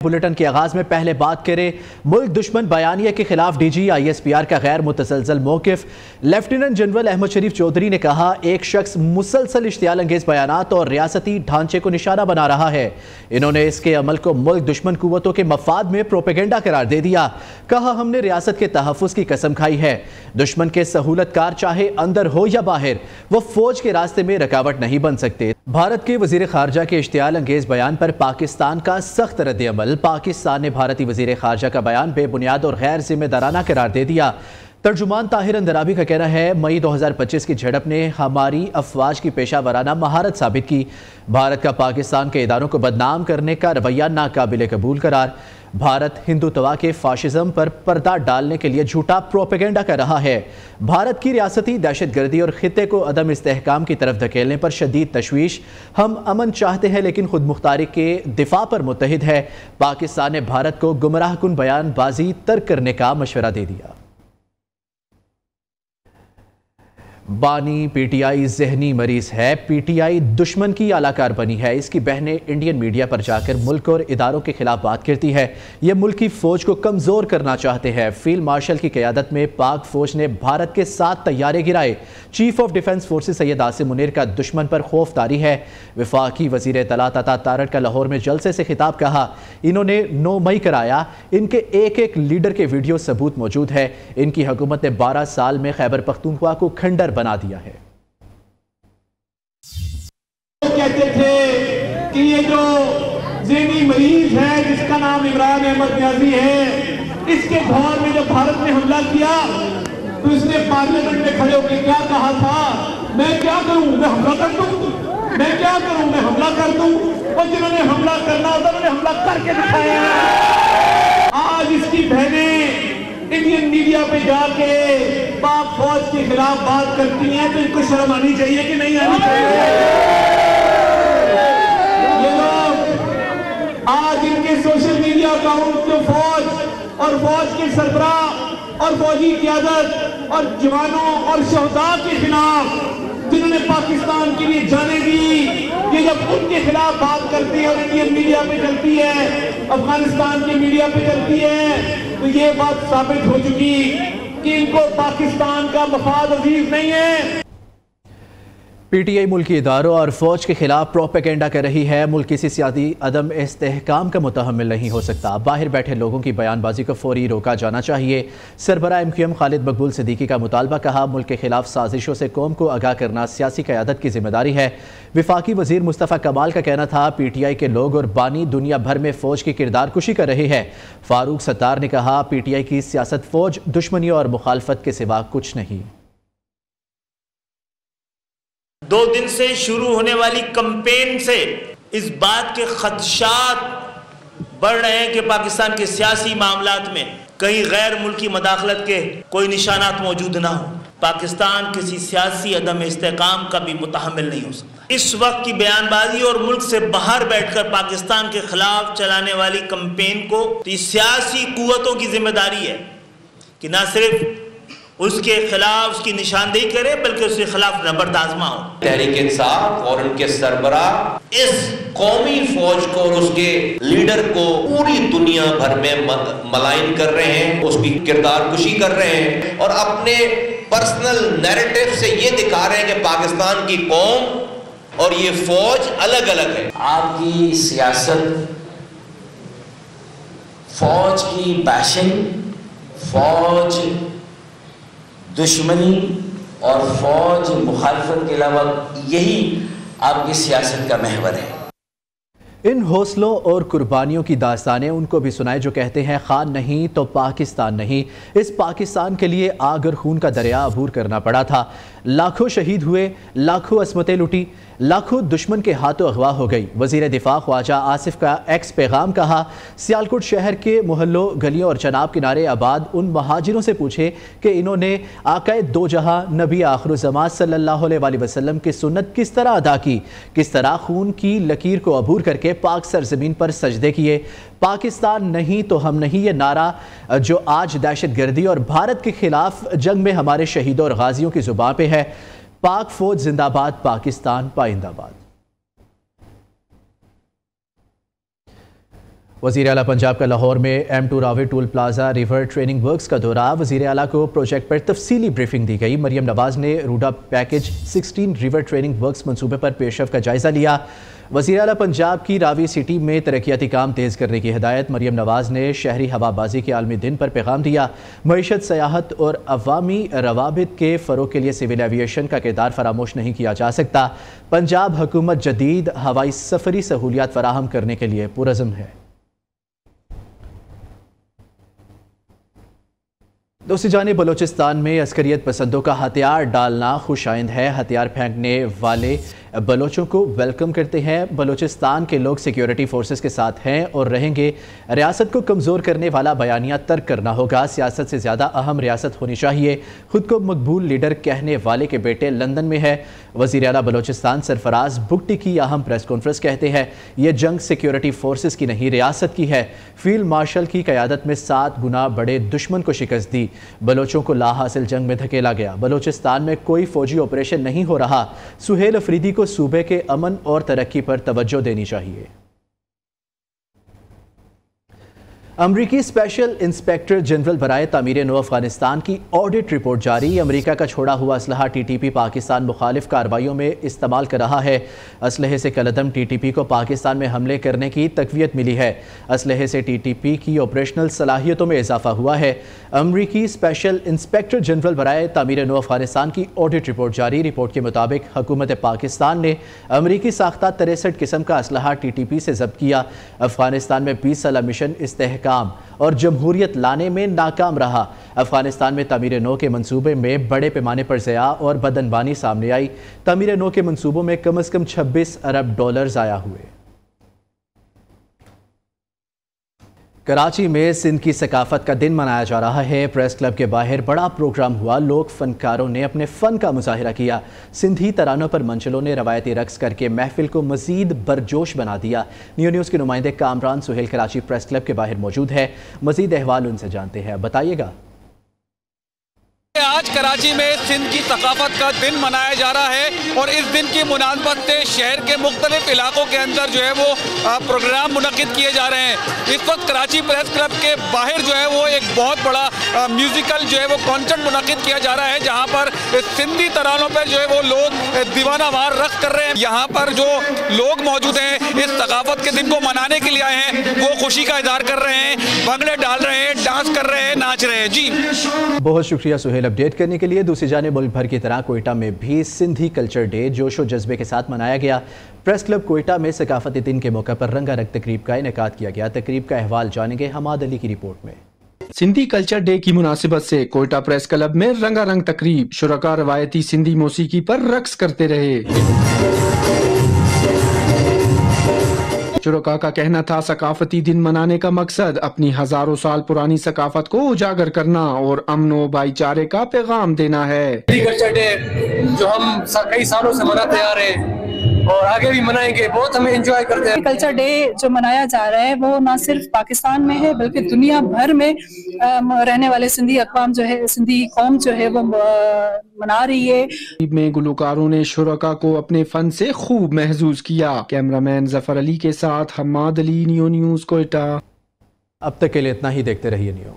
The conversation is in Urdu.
بلیٹن کے آغاز میں پہلے بات کریں ملک دشمن بیانیہ کے خلاف D G I S P R کا غیر متزلزل موقف۔ لیفٹیننٹ جنرل احمد شریف چودھری نے کہا ایک شخص مسلسل اشتعال انگیز بیانات اور ریاستی ڈھانچے کو نشانہ بنا رہا ہے۔ انہوں نے اس کے عمل کو ملک دشمن قوتوں کے مفاد میں پروپیگنڈا قرار دے دیا۔ کہا ہم نے ریاست کے تحفظ کی قسم کھائی ہے۔ دشمن کے سہولت کار چاہے اندر ہو یا باہر وہ فوج کے راستے میں رکاوٹ نہیں بن سکتے۔ بھارت کے وزیر خارجہ کے اشتعال انگیز بیان پر پاکستان کا سخت رد عمل۔ پاکستان نے بھارتی وزیر خارجہ کا بیان بے بنیاد اور غیر ذمہ دارانہ قرار دے دیا۔ ترجمان طاہر اندرابی کا کہنا ہے مئی 2025 کی جھڑپ نے ہماری افواج کی پیشہ ورانہ مہارت ثابت کی۔ بھارت کا پاکستان کے اداروں کو بدنام کرنے کا رویہ ناقابل قبول قرار۔ بھارت ہندوتوا کے فاشزم پر پردہ ڈالنے کے لیے جھوٹا پروپیگنڈا کر رہا ہے۔ بھارت کی ریاستی دہشت گردی اور خطے کو عدم استحکام کی طرف دھکیلنے پر شدید تشویش۔ ہم امن چاہتے ہیں لیکن خود مختاری کے دفاع پر متحد ہے۔ پاکستان نے بھارت کو گمراہ کن بیان بازی ترک کرنے کا مشورہ دے دیا۔ بانی پی ٹی آئی ذہنی مریض ہے۔ پی ٹی آئی دشمن کی اعلی کار بنی ہے۔ اس کی بہنیں انڈین میڈیا پر جا کر ملک اور اداروں کے خلاف بات کرتی ہے۔ یہ ملکی فوج کو کمزور کرنا چاہتے ہیں۔ فیلڈ مارشل کی قیادت میں پاک فوج نے بھارت کے 7 طیارے گرائے۔ Chief of defence forces Syed Asim Munir کا دشمن پر خوف طاری ہے۔ وفاقی وزیر اطلاعات عطا تارڑ کا لاہور میں جلسے سے خطاب کہا انہوں نے 9 مئی کرایا۔ ان کے ایک لیڈر کے ویڈیو ثبوت موجود ہے۔ ان کی حکومت نے 12 سال میں خیبر پختونخوا کو کھنڈر بنا دیا ہے۔ کہتے تھے کہ یہ جو ذہنی مریض ہے جس کا نام عمران احمد نیازی ہے، اس کے دور میں جب بھارت نے حملہ کیا تو اس نے پارلیمنٹ میں کھڑے ہو کے کیا کہا تھا میں کیا کروں میں حملہ کر دوں، میں کیا کروں میں حملہ کر دوں۔ اور جنہوں نے حملہ کرنا ہوتا انہوں نے حملہ کر کے دکھایا۔ آج اس کی بہنیں انڈین میڈیا پہ جا کے پاک فوج کے خلاف بات کرتی ہیں تو ان کو شرم آنی چاہیے کہ نہیں آنی چاہیے؟ یہ لوگ آج ان کے سوشل میڈیا اکاؤنٹ کو فوج اور فوج کے سربراہ اور فوجی قیادت اور جوانوں اور شہداء کے خلاف جنہوں نے پاکستان کے لیے جانیں دی، یہ جب ان کے خلاف بات کرتی ہے اور انڈین میڈیا پہ چلتی ہے، افغانستان کے میڈیا پہ چلتی ہے، تو یہ بات ثابت ہو چکی کہ ان کو پاکستان کا مفاد عزیز نہیں ہے۔ پی ٹی آئی ملکی اداروں اور فوج کے خلاف پروپیگنڈا کر رہی ہے۔ ملک کسی سیاسی عدم استحکام کا متحمل نہیں ہو سکتا۔ باہر بیٹھے لوگوں کی بیان بازی کو فوری روکا جانا چاہیے۔ سربراہ ایم خالد مقبول صدیقی کا مطالبہ کہا ملک کے خلاف سازشوں سے قوم کو آگاہ کرنا سیاسی قیادت کی ذمہ داری ہے۔ وفاقی وزیر مصطفیٰ کمال کا کہنا تھا پی ٹی آئی کے لوگ اور بانی دنیا بھر میں فوج کی کردار کشی کر رہے ہیں۔ فاروق ستار نے کہا پی ٹی آئی کی سیاست فوج دشمنی اور مخالفت کے سوا کچھ نہیں۔ 2 دن سے شروع ہونے والی کمپین سے اس بات کے خدشات بڑھ رہے ہیں کہ پاکستان کے سیاسی معاملات میں کہیں غیر ملکی مداخلت کے کوئی نشانات موجود نہ ہوں۔ پاکستان کسی سیاسی عدم استحکام کا بھی متحمل نہیں ہو سکتا۔ اس وقت کی بیان بازی اور ملک سے باہر بیٹھ کر پاکستان کے خلاف چلانے والی کمپین کو سیاسی قوتوں کی ذمہ داری ہے کہ نہ صرف اس کے خلاف اس کی نشاندہی کرے بلکہ اس کے خلاف نبرد آزما ہو۔ تحریک انصاف اور ان کے سربراہ اس قومی فوج کو اور اس کے لیڈر کو پوری دنیا بھر میں ملائن کر رہے ہیں، اس کی کردار کشی کر رہے ہیں اور اپنے پرسنل نیریٹو سے یہ دکھا رہے ہیں کہ پاکستان کی قوم اور یہ فوج الگ الگ ہے۔ آپ کی سیاست فوج کی بیشنگ، فوج دشمنی اور فوج مخالفت کے علاوہ یہی آپ کی سیاست کا محور ہے۔ ان حوصلوں اور قربانیوں کی داستانیں ان کو بھی سنائے جو کہتے ہیں خان نہیں تو پاکستان نہیں۔ اس پاکستان کے لیے آگ اور خون کا دریا عبور کرنا پڑا تھا۔ لاکھوں شہید ہوئے، لاکھوں عصمتیں لٹی، لاکھوں دشمن کے ہاتھوں اغوا ہو گئی۔ وزیر دفاع خواجہ آصف کا ایکس پیغام کہا سیالکوٹ شہر کے محلوں گلیوں اور چناب کنارے آباد ان مہاجروں سے پوچھے کہ انہوں نے آقائے دو جہاں نبی آخر الزمان صلی اللہ علیہ وآلہ وسلم کی سنت کس طرح ادا کی، کس طرح خون کی لکیر کو عبور کر کے پاک سرزمین پر سجدے کیے۔ پاکستان نہیں تو ہم نہیں، یہ نعرہ جو آج دہشت گردی اور بھارت کے خلاف جنگ میں ہمارے شہیدوں اور غازیوں کی زبان پہ ہے۔ پاک فوج زندہ باد، پاکستان پائندہ باد۔ وزیر اعلیٰ پنجاب کا لاہور میں M2 Ravi toll plaza river training works کا دورہ۔ وزیر اعلیٰ کو پروجیکٹ پر تفصیلی بریفنگ دی گئی۔ مریم نواز نے روڈا پیکج 16 ریور ٹریننگ ورکس منصوبے پر پیش رفت کا جائزہ لیا۔ وزیر اعلیٰ پنجاب کی راوی سٹی میں ترقیاتی کام تیز کرنے کی ہدایت۔ مریم نواز نے شہری ہوا بازی کے عالمی دن پر پیغام دیا۔ معیشت، سیاحت اور عوامی روابط کے فروغ کے لیے سول ایویشن کا کردار فراموش نہیں کیا جا سکتا۔ پنجاب حکومت جدید ہوائی سفری سہولیات فراہم کرنے کے لیے پرعزم ہے۔ دوسری جانب بلوچستان میں عسکریت پسندوں کا ہتھیار ڈالنا خوش آئند ہے۔ ہتھیار پھینکنے والے بلوچوں کو ویلکم کرتے ہیں۔ بلوچستان کے لوگ سیکیورٹی فورسز کے ساتھ ہیں اور رہیں گے۔ ریاست کو کمزور کرنے والا بیانیہ ترک کرنا ہوگا۔ سیاست سے زیادہ اہم ریاست ہونی چاہیے۔ خود کو مقبول لیڈر کہنے والے کے بیٹے لندن میں ہے۔ وزیر اعلیٰ بلوچستان سرفراز بگٹی کی اہم پریس کانفرنس کہتے ہیں یہ جنگ سیکیورٹی فورسز کی نہیں، ریاست کی ہے۔ فیلڈ مارشل کی قیادت میں 7 گنا بڑے دشمن کو شکست دی۔ بلوچوں کو لا حاصل جنگ میں دھکیلا گیا۔ بلوچستان میں کوئی فوجی آپریشن نہیں ہو رہا۔ سہیل افریدی کو صوبے کے امن اور ترقی پر توجہ دینی چاہیے۔ امریکی اسپیشل انسپیکٹر جنرل برائے تعمیر نو افغانستان کی آڈٹ رپورٹ جاری۔ امریکہ کا چھوڑا ہوا اسلحہ TTP پاکستان مخالف کارروائیوں میں استعمال کر رہا ہے۔ اسلحے سے کالعدم TTP کو پاکستان میں حملے کرنے کی تقویت ملی ہے۔ اسلحے سے TTP کی آپریشنل صلاحیتوں میں اضافہ ہوا ہے۔ امریکی اسپیشل انسپیکٹر جنرل برائے تعمیر نو افغانستان کی آڈٹ رپورٹ جاری۔ رپورٹ کے مطابق حکومت پاکستان نے امریکی ساختہ 63 قسم کا اسلحہ TTP سے ضبط کیا۔ افغانستان میں 20 سالہ مشن استحکام اور جمہوریت لانے میں ناکام رہا۔ افغانستان میں تعمیر نو کے منصوبے میں بڑے پیمانے پر ضیاع اور بدعنوانی سامنے آئی۔ تعمیر نو کے منصوبوں میں کم از کم $26 ارب ضائع ہوئے۔ کراچی میں سندھ کی ثقافت کا دن منایا جا رہا ہے۔ پریس کلب کے باہر بڑا پروگرام ہوا۔ لوگ فنکاروں نے اپنے فن کا مظاہرہ کیا۔ سندھی ترانوں پر منچلوں نے روایتی رقص کر کے محفل کو مزید برجوش بنا دیا۔ نیو نیوز کے نمائندے کامران سہیل کراچی پریس کلب کے باہر موجود ہے۔ مزید احوال ان سے جانتے ہیں، بتائیے گا۔ آج کراچی میں سندھ کی ثقافت کا دن منایا جا رہا ہے اور اس دن کی مناسبت سے شہر کے مختلف علاقوں کے اندر جو ہے وہ پروگرام منعقد کیے جا رہے ہیں۔ اس وقت کراچی پریس کلب کے باہر جو ہے وہ ایک بہت بڑا میوزیکل جو ہے وہ کانسرٹ منعقد کیا جا رہا ہے، جہاں پر سندھی ترانوں پر جو ہے وہ لوگ دیوانہ وار رقص کر رہے ہیں۔ یہاں پر جو لوگ موجود ہیں اس ثقافت کے دن کو منانے کے لیے آئے ہیں، وہ خوشی کا اظہار کر رہے ہیں، بھنگڑے ڈال رہے ہیں، ڈانس کر رہے ہیں، ناچ رہے ہیں۔ جی بہت شکریہ سہیل اپڈیٹ کرنے کے لیے۔ دوسری جانب ملک بھر کی طرح کوئٹہ میں بھی سندھی کلچر ڈے جوش و جذبے کے ساتھ منایا گیا۔ پریس کلب کوئٹہ میں ثقافتی دن کے موقع پر رنگا رنگ تقریب کا انعقاد کیا گیا۔ تقریب کا احوال جانیں گے حماد علی کی رپورٹ میں۔ سندھی کلچر ڈے کی مناسبت سے کوئٹہ پریس کلب میں رنگا رنگ تقریب، شرکا روایتی سندھی موسیقی پر رقص کرتے رہے۔ شرکا کا کہنا تھا ثقافتی دن منانے کا مقصد اپنی ہزاروں سال پرانی ثقافت کو اجاگر کرنا اور امن و بھائی چارے کا پیغام دینا ہے۔ کلچر ڈے جو ہم کئی سالوں سے مناتے آ رہے ہیں اور آگے بھی منائیں گے، بہت ہمیں انجوائے کرتے ہیں۔ کلچر ڈے جو منایا جا رہا ہے وہ نہ صرف پاکستان میں ہے بلکہ دنیا بھر میں رہنے والے سندھی اقوام جو ہے، سندھی قوم جو ہے وہ منا رہی ہے۔ میں گلوکاروں نے شرکا کو اپنے فن سے خوب محظوظ کیا۔ کیمرامین ظفر علی کے ساتھ حماد علی، نیو نیوز کوئٹہ۔ اب تک کے لیے اتنا ہی، دیکھتے رہیے نیو۔